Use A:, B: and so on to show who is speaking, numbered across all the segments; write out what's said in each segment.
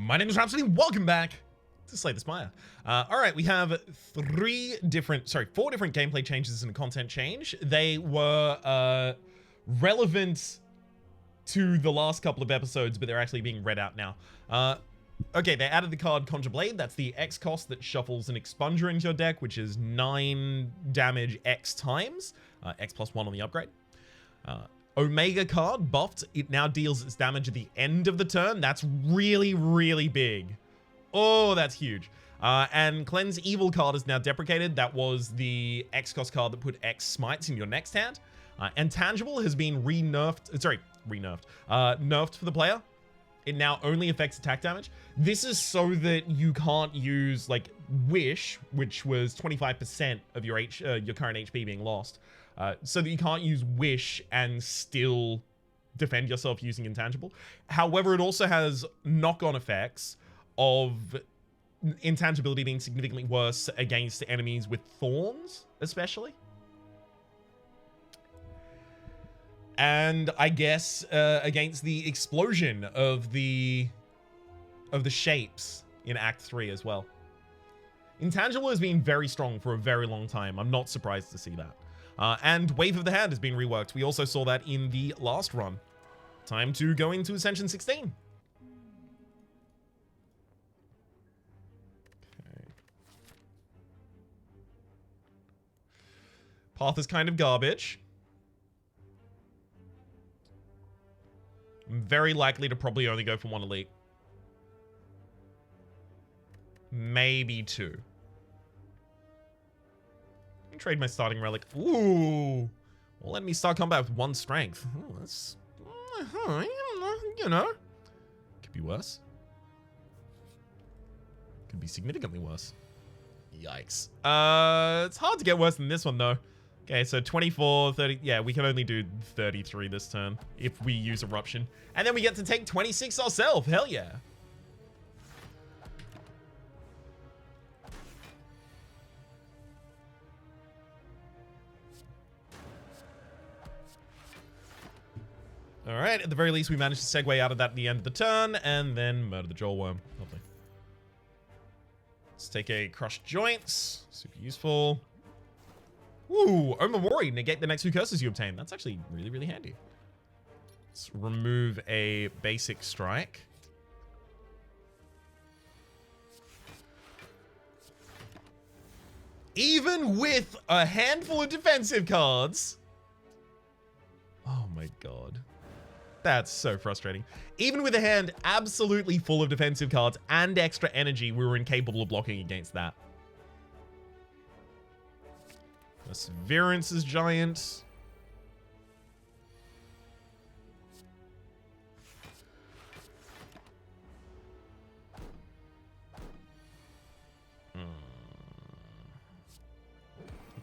A: My name is Rhapsody. Welcome back to Slay the Spire. All right, we have four different gameplay changes and a content change. They were relevant to the last couple of episodes, but they're actually being read out now. Okay, they added the card Conjure Blade. That's the X cost that shuffles an expunger into your deck, which is 9 damage X times. X plus 1 on the upgrade. Omega card buffed. It now deals its damage at the end of the turn. That's really, really big. Oh, that's huge. And Cleanse Evil card is now deprecated. That was the X cost card that put X smites in your next hand. And Tangible has been nerfed for the player. It now only affects attack damage. This is so that you can't use like Wish, which was 25% of your current HP being lost. So that you can't use Wish and still defend yourself using Intangible. However, it also has knock-on effects of intangibility being significantly worse against enemies with thorns, especially. And I guess against the explosion of the shapes in Act 3 as well. Intangible has been very strong for a very long time. I'm not surprised to see that. And Wave of the Hand has been reworked. We also saw that in the last run. Time to go into Ascension 16. Okay. Path is kind of garbage. I'm very likely to probably only go for 1 elite. Maybe 2. Trade my starting relic. Ooh. Well, let me start combat with 1 strength. Oh, that's... you know. Could be worse. Could be significantly worse. Yikes. It's hard to get worse than this one, though. Okay, so 24, 30... Yeah, we can only do 33 this turn if we use Eruption. And then we get to take 26 ourselves. Hell yeah. All right, at the very least, we managed to segue out of that at the end of the turn and then murder the Jawworm. Lovely. Let's take a Crushed Joints. Super useful. Ooh, Omamori. Negate the next 2 curses you obtain. That's actually really, really handy. Let's remove a basic strike. Even with a handful of defensive cards. Oh my god. That's so frustrating. Even with a hand absolutely full of defensive cards and extra energy, we were incapable of blocking against that. Perseverance is giant. I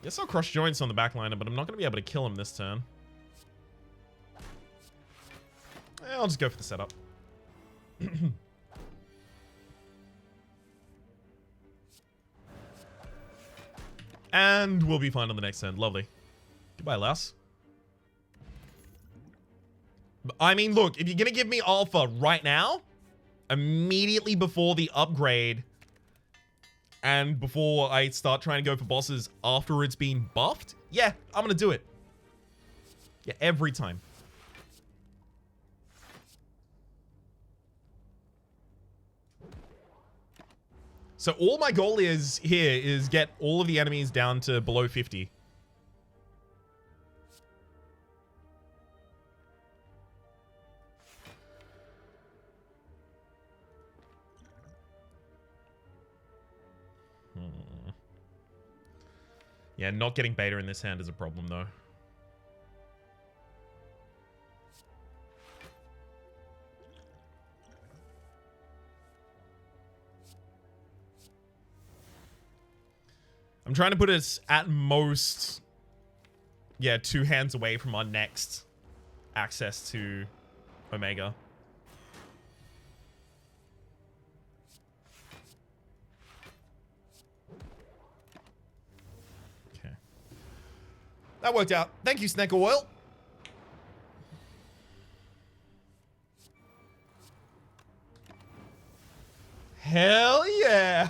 A: guess I'll crush joints on the backliner, but I'm not going to be able to kill him this turn. I'll just go for the setup. And we'll be fine on the next turn. Lovely. Goodbye, Lass. I mean, look, if you're going to give me Alpha right now, immediately before the upgrade, and before I start trying to go for bosses after it's been buffed, yeah, I'm going to do it. Yeah, every time. So all my goal is here is get all of the enemies down to below 50. Yeah, not getting beta in this hand is a problem though. I'm trying to put us at most, yeah, 2 hands away from our next access to Omega. Okay. That worked out. Thank you, Snacko Oil. Hell yeah!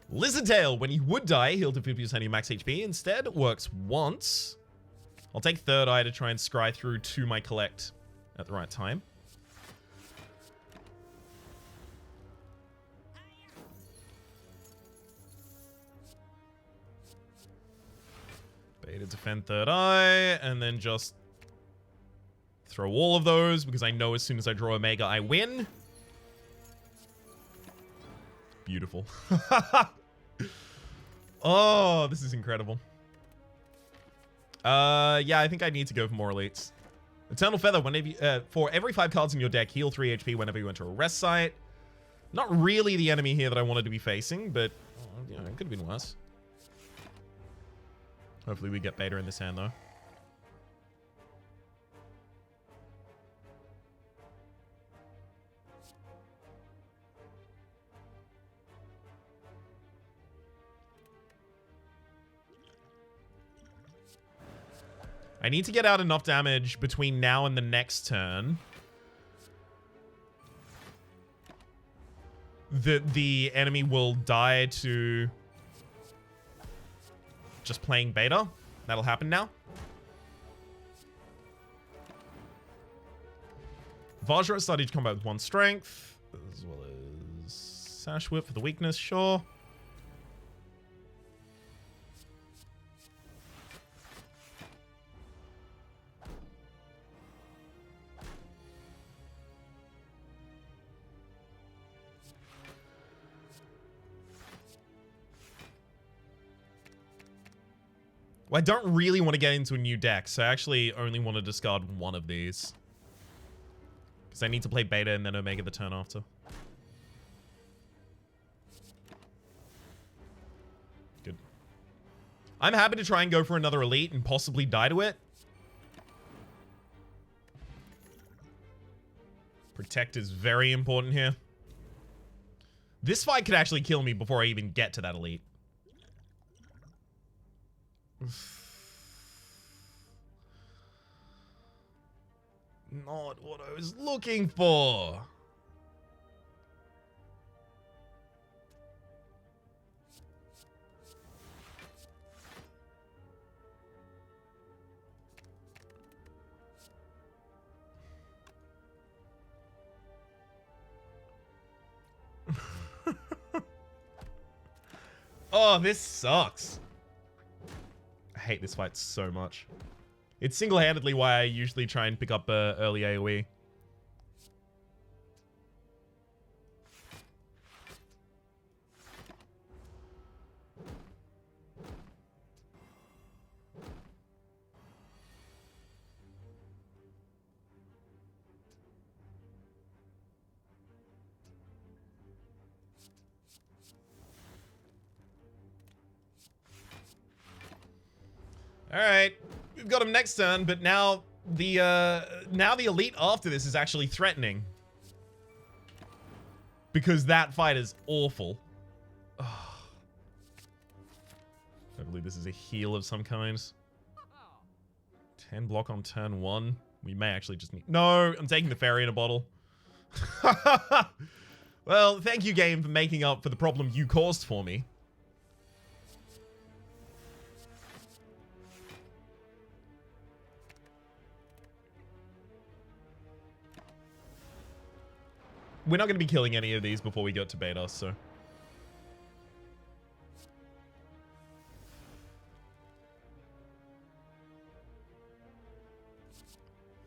A: Lizard Tail, when you would die, heal to 50% of your max HP. Instead, works once. I'll take Third Eye to try and scry through to my collect at the right time. Beta defend Third Eye, and then just throw all of those, because I know as soon as I draw Omega, I win. Beautiful. Oh, this is incredible. Yeah, I think I need to go for more elites. Eternal Feather, whenever you, for every 5 cards in your deck, heal 3 HP whenever you enter a rest site. Not really the enemy here that I wanted to be facing, but you know, it could have been worse. Hopefully we get Beta in this hand, though. I need to get out enough damage between now and the next turn that the enemy will die to just playing Beta. That'll happen now. Vajra started each combat with 1 strength, as well as Sash Whip for the weakness, sure. Well, I don't really want to get into a new deck, so I actually only want to discard one of these. Because I need to play Beta and then Omega the turn after. Good. I'm happy to try and go for another elite and possibly die to it. Protect is very important here. This fight could actually kill me before I even get to that elite. Not what I was looking for. Oh, this sucks. I hate this fight so much. It's single-handedly why I usually try and pick up early AoE. All right, we've got him next turn, but now the elite after this is actually threatening because that fight is awful. Oh. I believe this is a heal of some kind. 10 block on turn 1. We may actually just need... No, I'm taking the fairy in a bottle. Well, thank you, game, for making up for the problem you caused for me. We're not going to be killing any of these before we get to Beta, so...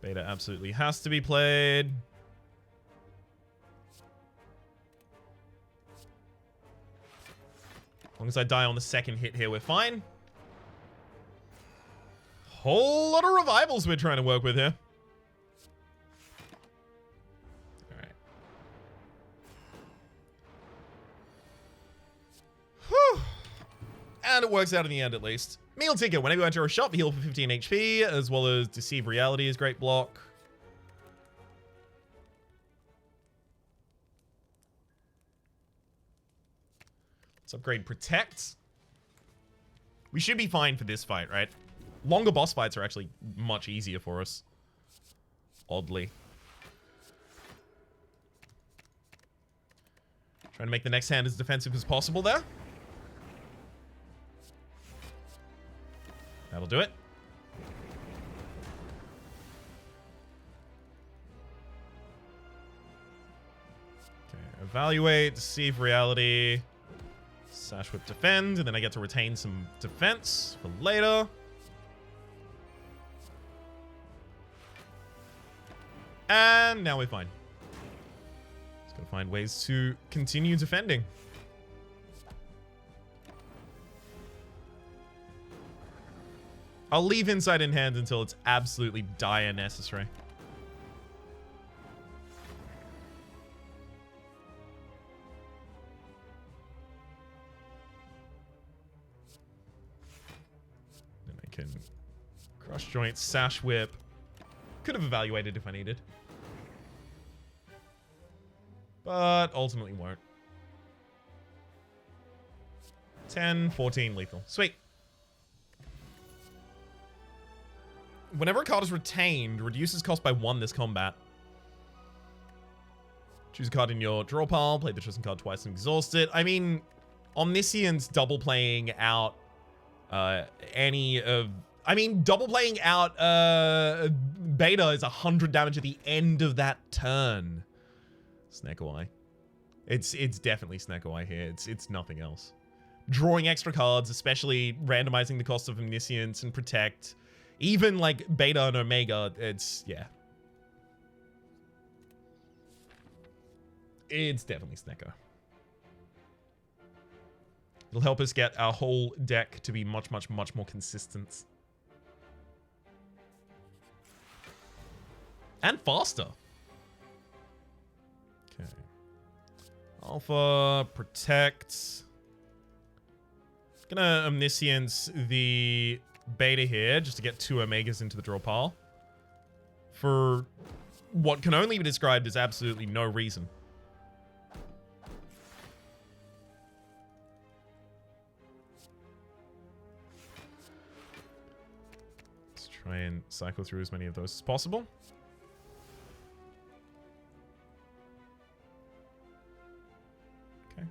A: Beta absolutely has to be played. As long as I die on the second hit here, we're fine. Whole lot of revivals we're trying to work with here. And it works out in the end, at least. Meal Ticket. Whenever you enter a shop, heal for 15 HP, as well as Deceive Reality is great block. Let's upgrade Protect. We should be fine for this fight, right? Longer boss fights are actually much easier for us. Oddly. Trying to make the next hand as defensive as possible there. That'll do it. Okay, evaluate, deceive reality, sash whip, defend, and then I get to retain some defense for later. And now we're fine. Just gotta find ways to continue defending. I'll leave Insight in hand until it's absolutely dire necessary. Then I can crush joint, sash whip. Could have evaluated if I needed. But ultimately won't. 10, 14 lethal. Sweet. Whenever a card is retained, reduces cost by 1 this combat. Choose a card in your draw pile, play the chosen card twice and exhaust it. I mean, Omniscience double playing out double playing out Beta is 100 damage at the end of that turn. Snacko Eye. It's definitely Snacko Eye here. It's nothing else. Drawing extra cards, especially randomizing the cost of Omniscience and Protect. Even like Beta and Omega, yeah. It's definitely Snacko. It'll help us get our whole deck to be much, much, much more consistent. And faster. Okay. Alpha, Protect. Gonna Omniscience the Beta here, just to get 2 Omegas into the draw pile. For what can only be described as absolutely no reason. Let's try and cycle through as many of those as possible. Okay.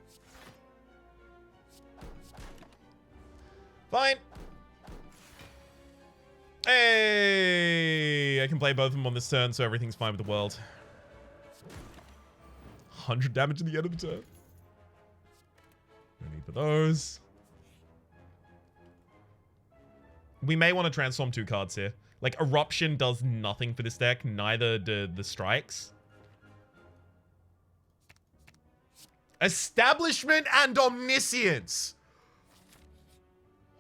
A: Fine. Hey! I can play both of them on this turn, so everything's fine with the world. 100 damage at the end of the turn. No need for those. We may want to transform 2 cards here. Like, Eruption does nothing for this deck. Neither do the strikes. Establishment and Omniscience!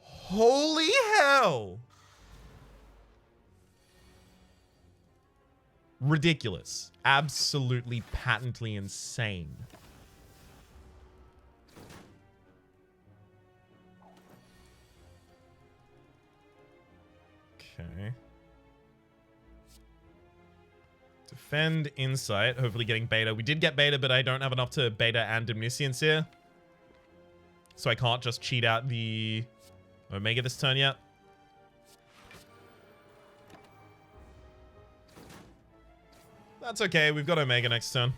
A: Holy hell! Ridiculous. Absolutely patently insane. Okay. Defend, Insight. Hopefully getting Beta. We did get Beta, but I don't have enough to Beta and Omniscience here. So I can't just cheat out the Omega this turn yet. That's okay. We've got Omega next turn.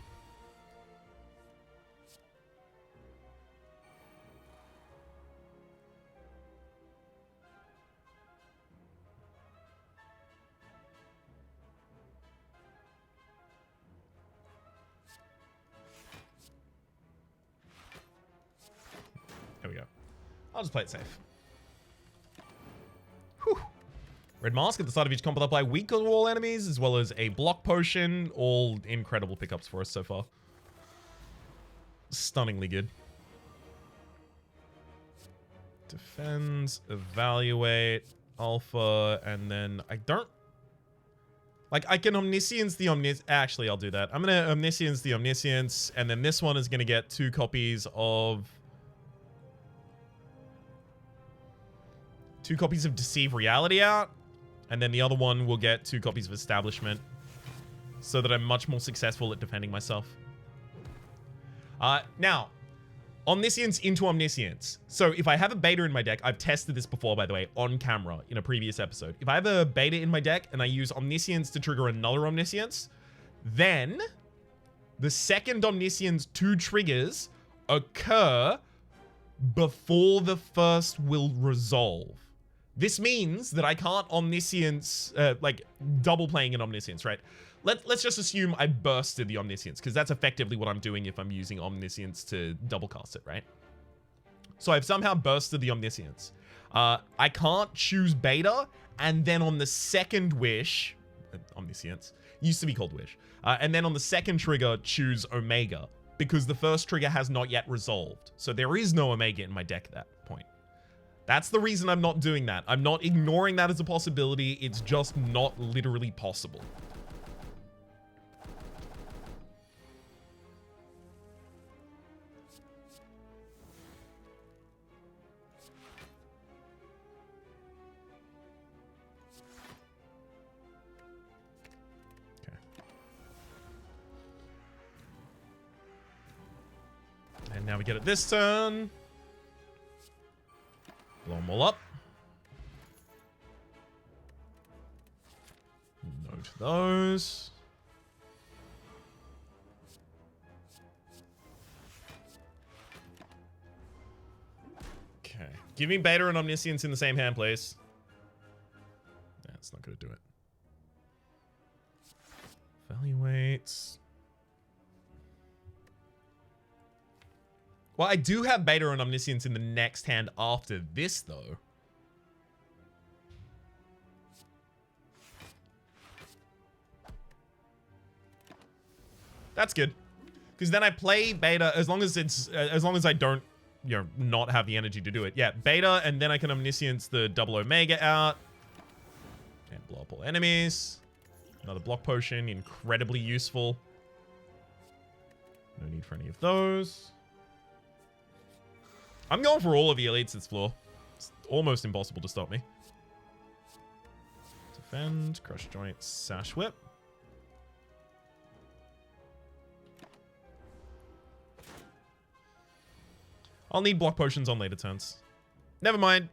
A: There we go. I'll just play it safe. Whew. Red Mask at the start of each combat apply weak on all enemies, as well as a block potion. All incredible pickups for us so far. Stunningly good. Defend, evaluate, alpha, and then I don't... Like, I can Omniscience the Omniscience... Actually, I'll do that. I'm going to Omniscience the Omniscience, and then this one is going to get 2 copies of... 2 copies of Deceive Reality out. And then the other one will get 2 copies of Establishment. So that I'm much more successful at defending myself. Now, Omniscience into Omniscience. So if I have a Beta in my deck, I've tested this before, by the way, on camera in a previous episode. If I have a Beta in my deck and I use Omniscience to trigger another Omniscience, then the second Omniscience 2 triggers occur before the first will resolve. This means that I can't Omniscience, like double playing an Omniscience, right? Let's just assume I bursted the Omniscience, because that's effectively what I'm doing if I'm using Omniscience to double cast it, right? So I've somehow bursted the Omniscience. I can't choose Beta, and then on the second wish, Omniscience, used to be called Wish, and then on the second trigger, choose Omega, because the first trigger has not yet resolved. So there is no Omega in my deck at that point. That's the reason I'm not doing that. I'm not ignoring that as a possibility. It's just not literally possible. Okay. And now we get it this turn. Blow them all up. Note those. Okay. Give me Beta and Omniscience in the same hand, please. That's not going to do it. Evaluate. Well, I do have Beta and Omniscience in the next hand after this, though. That's good. Because then I play Beta as long as it's as long as I don't, you know, not have the energy to do it. Yeah, Beta, and then I can Omniscience the double Omega out. And blow up all enemies. Another block potion, incredibly useful. No need for any of those. I'm going for all of the elites this floor. It's almost impossible to stop me. Defend, crush joint, sash whip. I'll need block potions on later turns. Never mind.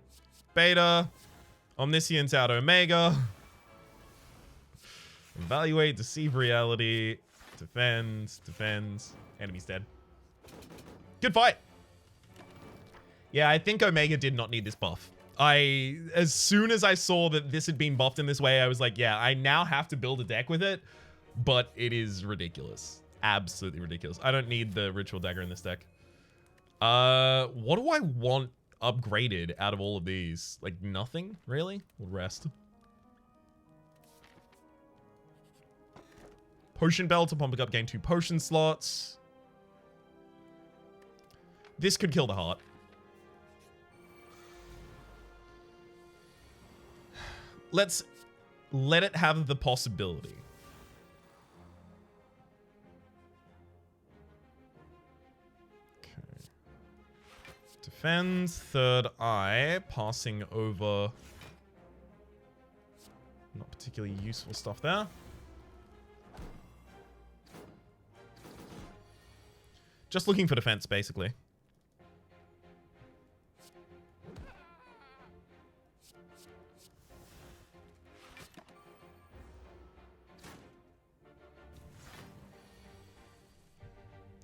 A: Beta, Omniscience out Omega. Evaluate, deceive reality, defend, enemy's dead. Good fight. Yeah, I think Omega did not need this buff. As soon as I saw that this had been buffed in this way, I was like, yeah, I now have to build a deck with it, but it is ridiculous. Absolutely ridiculous. I don't need the Ritual Dagger in this deck. What do I want upgraded out of all of these? Like, nothing, really? We'll rest. Potion Bell to pump up, gain 2 potion slots. This could kill the heart. Let's let it have the possibility. Okay. Defend, third eye, passing over. Not particularly useful stuff there. Just looking for defense, basically.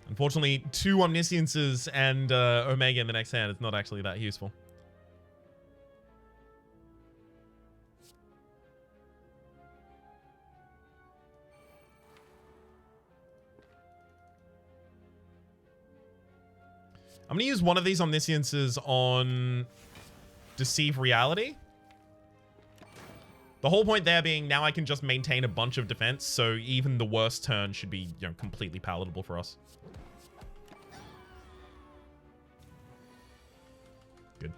A: Unfortunately, 2 Omnisciences and Omega in the next hand is not actually that useful. I'm going to use one of these Omnisciences on Deceive Reality. The whole point there being now I can just maintain a bunch of defense, so even the worst turn should be, you know, completely palatable for us. Good.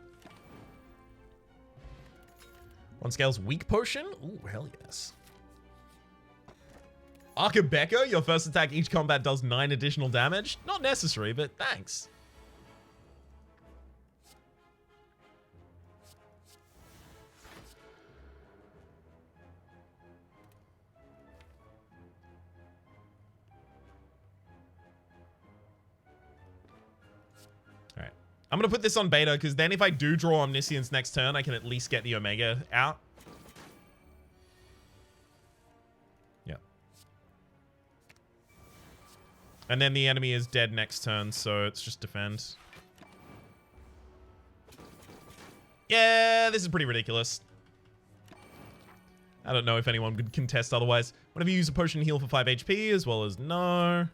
A: On scales, weak potion? Ooh, hell yes. Archibeka, your first attack each combat does 9 additional damage. Not necessary, but thanks. I'm going to put this on Beta, because then if I do draw Omniscience next turn, I can at least get the Omega out. Yeah. And then the enemy is dead next turn, so it's just defend. Yeah, this is pretty ridiculous. I don't know if anyone could contest otherwise. Whenever you use a potion heal for 5 HP, as well as no.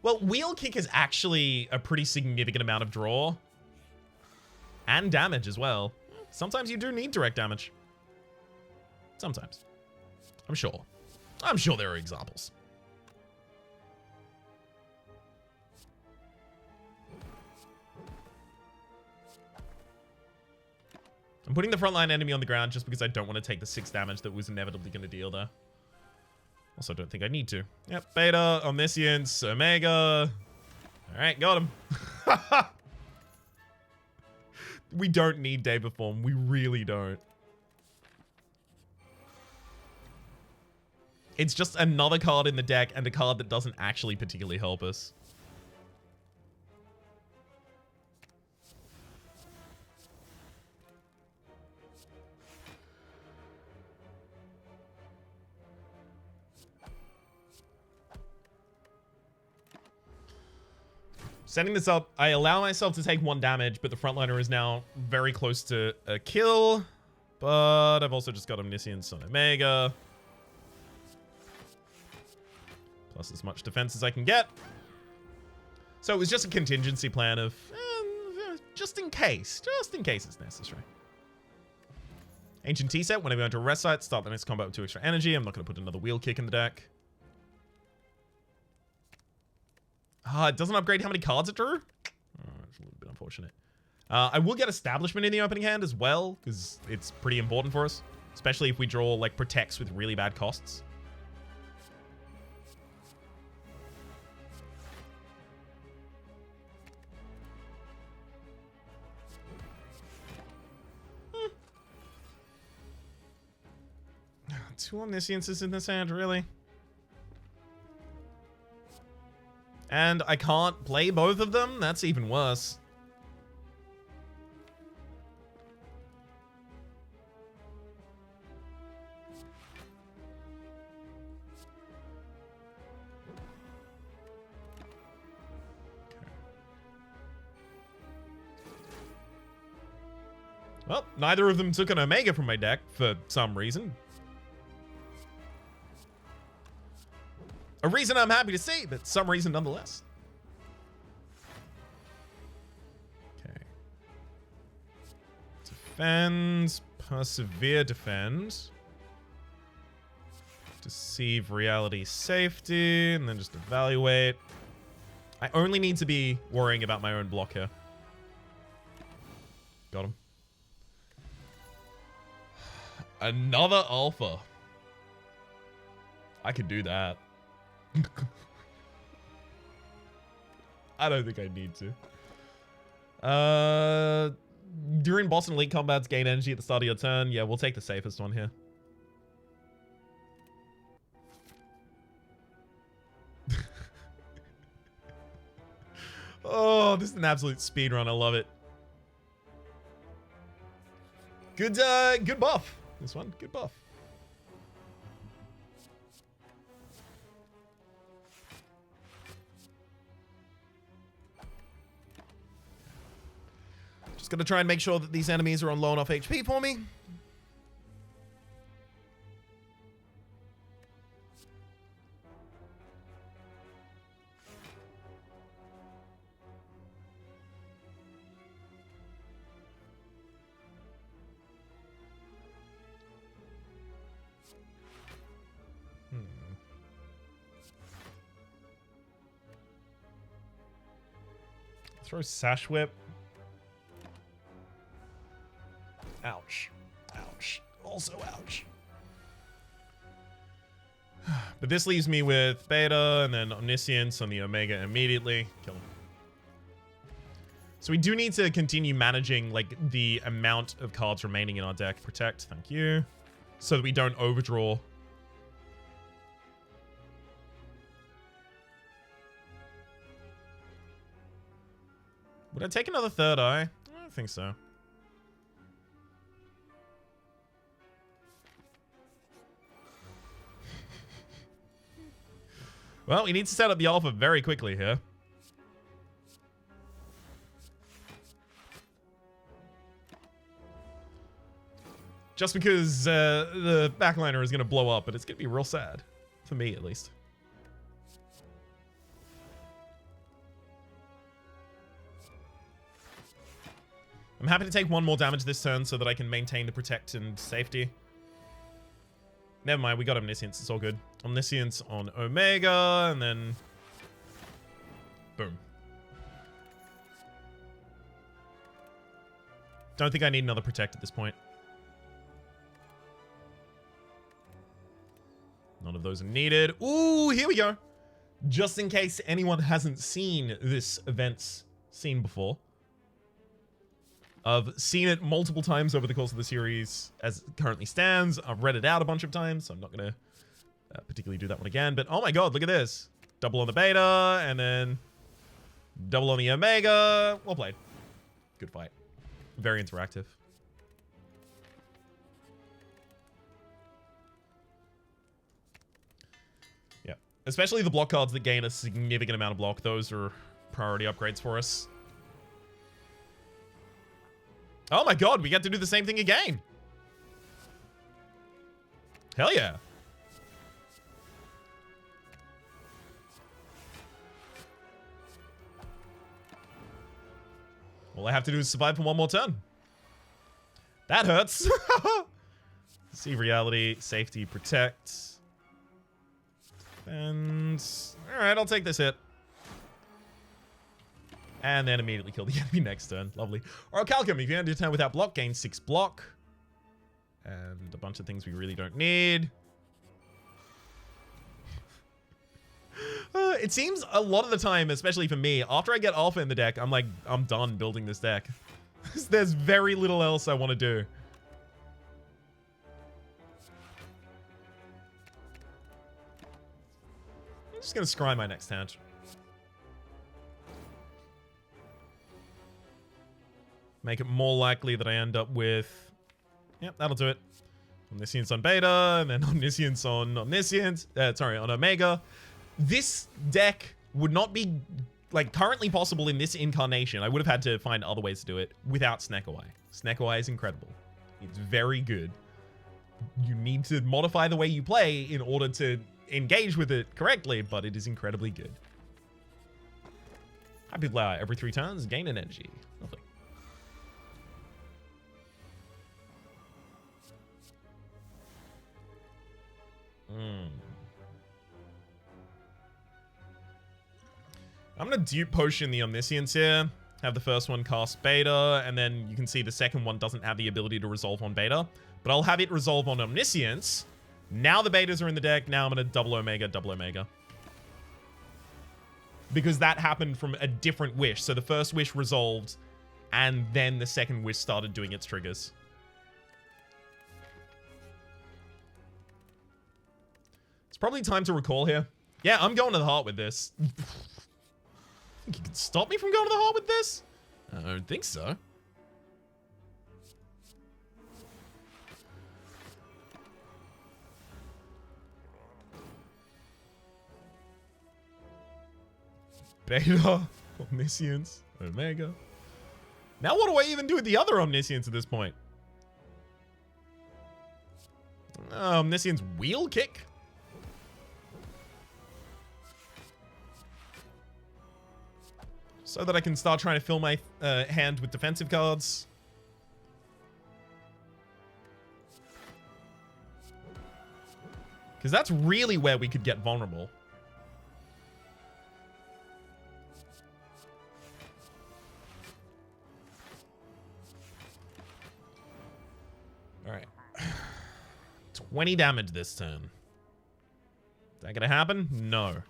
A: Well, wheel kick is actually a pretty significant amount of draw. And damage as well. Sometimes you do need direct damage. Sometimes. I'm sure. I'm sure there are examples. I'm putting the frontline enemy on the ground just because I don't want to take the 6 damage that was inevitably going to deal there. Also, don't think I need to. Yep, Beta, Omniscience, Omega. Alright, got him. We don't need Day Perform. We really don't. It's just another card in the deck and a card that doesn't actually particularly help us. Setting this up, I allow myself to take 1 damage, but the frontliner is now very close to a kill. But I've also just got Omniscience on Omega. Plus as much defense as I can get. So it was just a contingency plan of, just in case it's necessary. Ancient T-set, whenever you enter a rest site, start the next combat with 2 extra energy. I'm not going to put another wheel kick in the deck. It doesn't upgrade how many cards it drew? Oh, that's a little bit unfortunate. I will get Establishment in the opening hand as well, because it's pretty important for us. Especially if we draw, like, Protects with really bad costs. Two Omnisciences in this hand, really? And I can't play both of them? That's even worse. Well, neither of them took an Omega from my deck for some reason. A reason I'm happy to see, but some reason nonetheless. Okay. Defend, persevere, defend. Deceive, reality, safety, and then just evaluate. I only need to be worrying about my own block here. Got him. Another alpha. I could do that. I don't think I need to. During boss and elite combats, gain energy at the start of your turn. Yeah, we'll take the safest one here. Oh, this is an absolute speedrun. I love it. Good buff. This one, good buff. Just gonna try and make sure that these enemies are on low enough HP for me. Throw Sash Whip. Ouch. Ouch. Also ouch. But this leaves me with Beta and then Omniscience on the Omega immediately. Kill him. So we do need to continue managing like the amount of cards remaining in our deck. Protect, thank you. So that we don't overdraw. Would I take another third eye? I don't think so. Well, we need to set up the alpha very quickly here. Just because the backliner is going to blow up, but it's going to be real sad. For me, at least. I'm happy to take one more damage this turn so that I can maintain the protect and safety. Never mind, we got Omniscience. It's all good. Omniscience on Omega, and then... boom. Don't think I need another protect at this point. None of those are needed. Ooh, here we go. Just in case anyone hasn't seen this event's scene before. I've seen it multiple times over the course of the series as it currently stands. I've read it out a bunch of times, so I'm not going to particularly do that one again. But oh my god, look at this. Double on the beta, and then double on the omega. Well played. Good fight. Very interactive. Yeah. Especially the block cards that gain a significant amount of block. Those are priority upgrades for us. Oh my god, we get to do the same thing again. Hell yeah. All I have to do is survive for one more turn. That hurts. See reality, safety, protect. And... alright, I'll take this hit. And then immediately kill the enemy next turn. Lovely. Orichalcum, if you end your turn without block, gain 6 block. And a bunch of things we really don't need. It seems a lot of the time, especially for me, after I get alpha in the deck, I'm like, I'm done building this deck. There's very little else I want to do. I'm just going to scry my next hand. Make it more likely that I end up with... yep, that'll do it. Omniscience on beta, and then Omniscience on Omniscience. Sorry, on Omega. This deck would not be, like, currently possible in this incarnation. I would have had to find other ways to do it without Snacko. Snacko is incredible. It's very good. You need to modify the way you play in order to engage with it correctly, but it is incredibly good. Happy Flower. Every 3 turns, gain an energy. Lovely. I'm going to dupe potion the Omniscience here. Have the first one cast beta, and then you can see the second one doesn't have the ability to resolve on beta. But I'll have it resolve on Omniscience. Now the betas are in the deck. Now I'm going to double Omega. Because that happened from a different wish. So the first wish resolved, and then the second wish started doing its triggers. It's probably time to recall here. Yeah, I'm going to the heart with this. Think you can stop me from going to the heart with this? I don't think so. Beta, Omniscience, Omega. Now what do I even do with the other Omniscience at this point? Omniscience wheel kick? So that I can start trying to fill my hand with defensive cards. Because that's really where we could get vulnerable. Alright. 20 damage this turn. Is that gonna happen? No.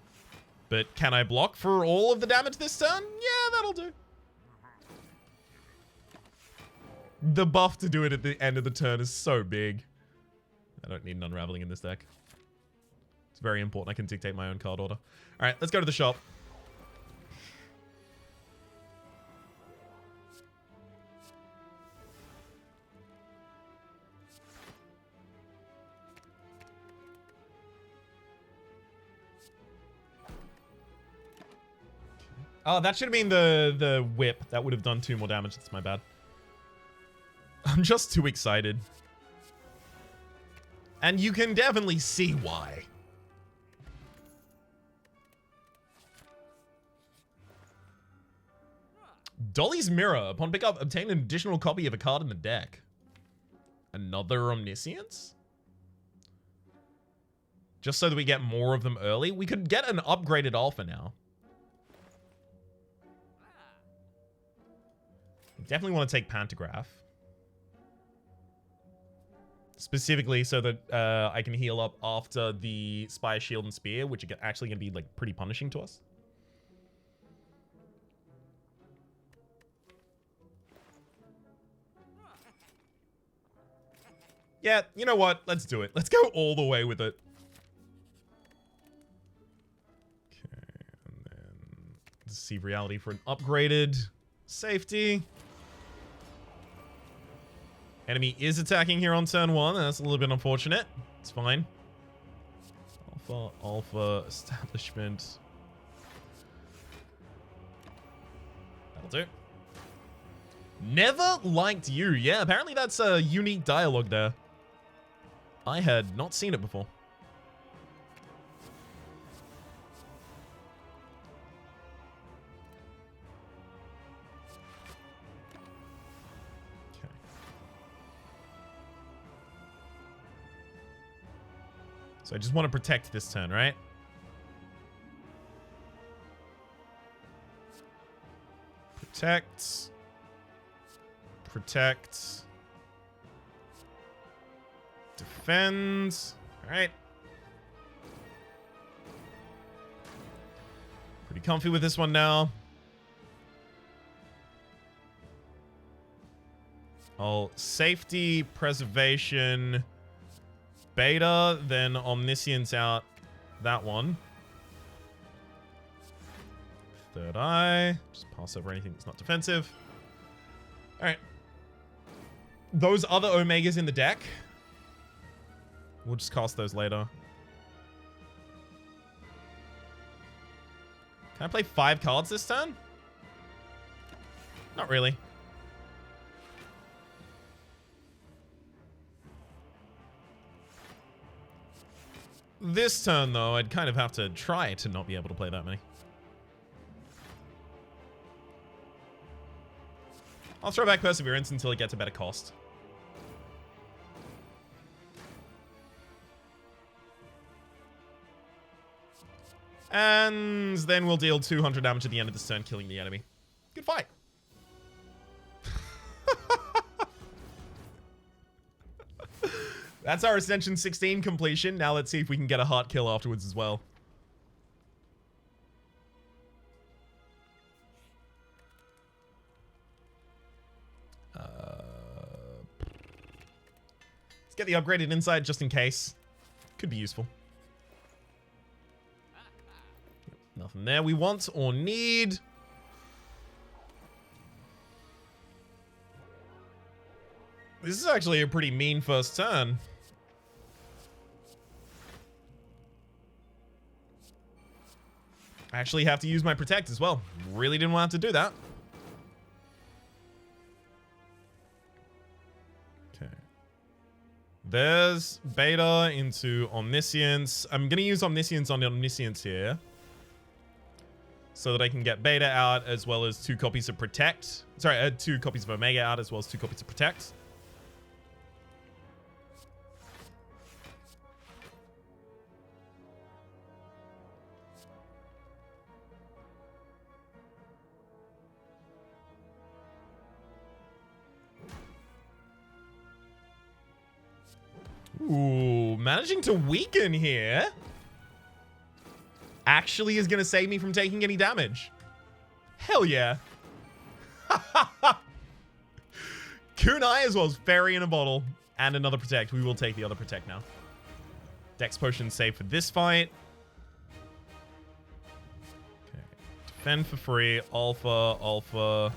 A: But can I block for all of the damage this turn? Yeah, that'll do. The buff to do it at the end of the turn is so big. I don't need an unraveling in this deck. It's very important. I can dictate my own card order. All right, let's go to the shop. Oh, that should have been the whip. That would have done 2 more damage. That's my bad. I'm just too excited. And you can definitely see why. Dolly's Mirror. Upon pickup, obtain an additional copy of a card in the deck. Another Omniscience? Just so that we get more of them early. We could get an upgraded Alpha now. Definitely want to take Pantograph. Specifically so that I can heal up after the Spire, Shield, and Spear, which are actually going to be like pretty punishing to us. Yeah, you know what? Let's do it. Let's go all the way with it. Okay, and then Deceive Reality for an upgraded safety. Enemy is attacking here on turn 1. That's a little bit unfortunate. It's fine. Alpha, Establishment. That'll do. Never liked you. Yeah, apparently that's a unique dialogue there. I had not seen it before. Okay. So I just want to protect this turn, right? Protect. Protect. Defend. All right. Pretty comfy with this one now. I'll safety, preservation, beta, then omniscience out that one. Third eye. Just pass over anything that's not defensive. All right. Those other Omegas in the deck. We'll just cast those later. Can I play 5 cards this turn? Not really. This turn, though, I'd kind of have to try to not be able to play that many. I'll throw back Perseverance until it gets a better cost. And then we'll deal 200 damage at the end of this turn, killing the enemy. Good fight. That's our Ascension 16 completion. Now let's see if we can get a heart kill afterwards as well. Let's get the upgraded insight just in case. Could be useful. Nothing there we want or need. This is actually a pretty mean first turn. I actually have to use my protect as well. Really didn't want to do that. Okay. There's beta into omniscience. I'm going to use omniscience on the omniscience here. So that I can get beta out as well as 2 copies of protect. Sorry, 2 copies of omega out as well as 2 copies of protect. Ooh, managing to weaken here. Actually is going to save me from taking any damage. Hell yeah. Kunai as well as Fairy in a bottle. And another protect. We will take the other protect now. Dex potion save for this fight. Okay. Defend for free. Alpha, alpha.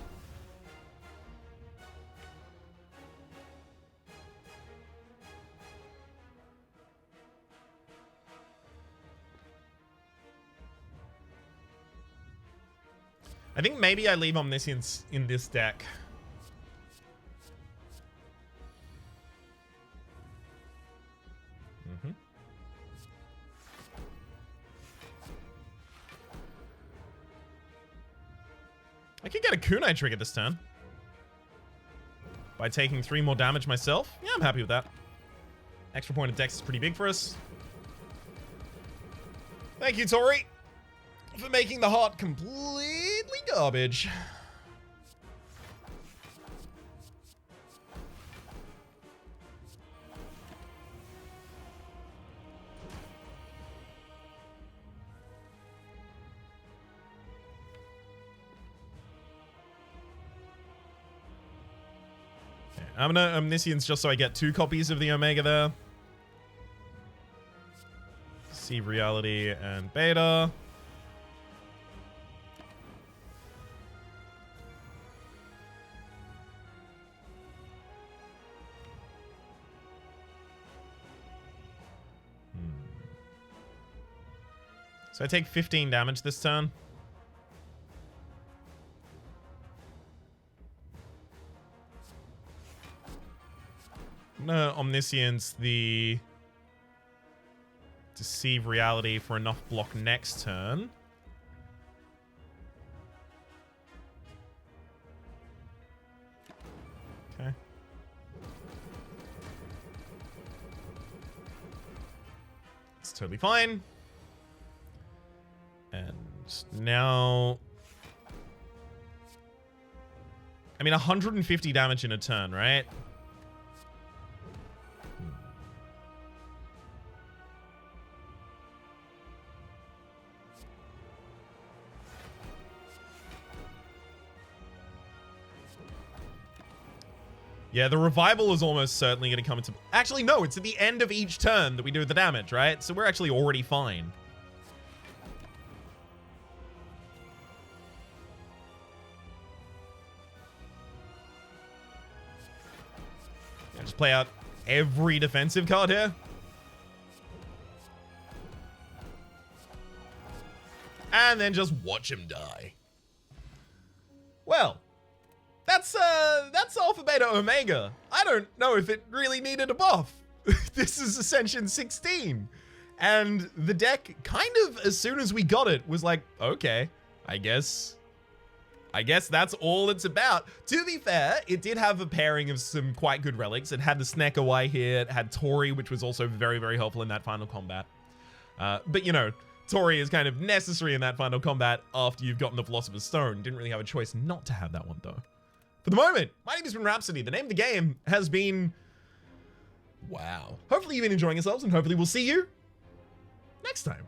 A: I think maybe I leave Omniscience in this deck. I could get a kunai trigger this turn by taking 3 more damage myself. Yeah, I'm happy with that. Extra point of dex is pretty big for us. Thank you, Tori, for making the heart completely garbage. I'm gonna Omniscience just so I get 2 copies of the Omega there. See Reality and Beta. So I take 15 damage this turn. I'm gonna Omniscience the Deceive Reality for enough block next turn. Okay. It's totally fine. And now... I mean, 150 damage in a turn, right? Yeah, the revival is almost certainly going to come into... Actually, no, it's at the end of each turn that we do the damage, right? So we're actually already fine. Yeah, just play out every defensive card here. And then just watch him die. Well... That's Alpha Beta Omega. I don't know if it really needed a buff. This is Ascension 16. And the deck kind of, as soon as we got it, was like, okay, I guess that's all it's about. To be fair, it did have a pairing of some quite good relics. It had the Snacko here, it had Tori, which was also very, very helpful in that final combat. But you know, Tori is kind of necessary in that final combat after you've gotten the Philosopher's Stone. Didn't really have a choice not to have that one though. For the moment, my name has been Rhapsody. The name of the game has been... Wow. Hopefully you've been enjoying yourselves, and hopefully we'll see you next time.